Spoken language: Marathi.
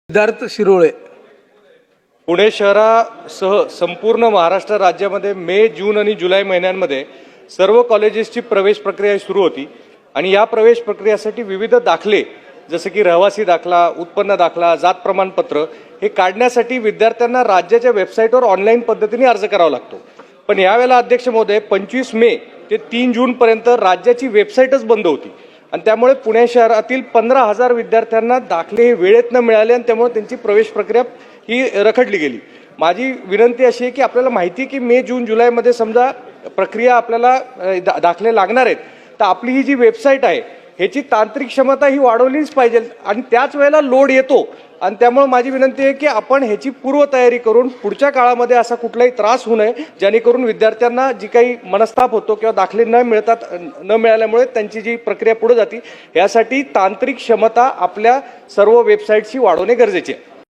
सिद्धार्थ शिरोळे. पुणे शहरासह संपूर्ण महाराष्ट्र राज्यामध्ये मे, जून आणि जुलै महिन्यांमध्ये सर्व कॉलेजेसची प्रवेश प्रक्रिया सुरू होती आणि या प्रवेश प्रक्रियेसाठी विविध दाखले जसे की रहिवासी दाखला, उत्पन्न दाखला, जात प्रमाणपत्र हे काढण्यासाठी विद्यार्थ्यांना राज्याच्या वेबसाईटवर ऑनलाईन पद्धतीने अर्ज करावा लागतो. पण यावेळेला अध्यक्ष महोदय 25 मे ते 3 जून पर्यंत राज्याची वेबसाईटच बंद होती आणि त्यामुळे पुणे शहरातील 15,000 विद्यार्थ्यांना दाखले हे वेळेत न मिळाले आणि त्यामुळे त्यांची प्रवेश प्रक्रिया ही रखडली गेली. माझी विनंती अशी आहे की आपल्याला माहिती आहे की मे, जून, जुलैमध्ये समजा प्रक्रिया आपल्याला दाखले लागणार आहेत, तर आपली ही जी वेबसाईट आहे ह्याची तांत्रिक क्षमता ही वाढवलीच पाहिजे आणि त्याच वेळेला लोड येतो आणि त्यामुळे माझी विनंती आहे की आपण ह्याची पूर्वतयारी करून पुढच्या काळामध्ये असा कुठलाही त्रास होऊ नये, जेणेकरून विद्यार्थ्यांना जी काही मनस्ताप होतो किंवा दाखले न मिळाल्यामुळे त्यांची जी प्रक्रिया पुढे जाते, यासाठी तांत्रिक क्षमता आपल्या सर्व वेबसाईटची वाढवणे गरजेचे आहे.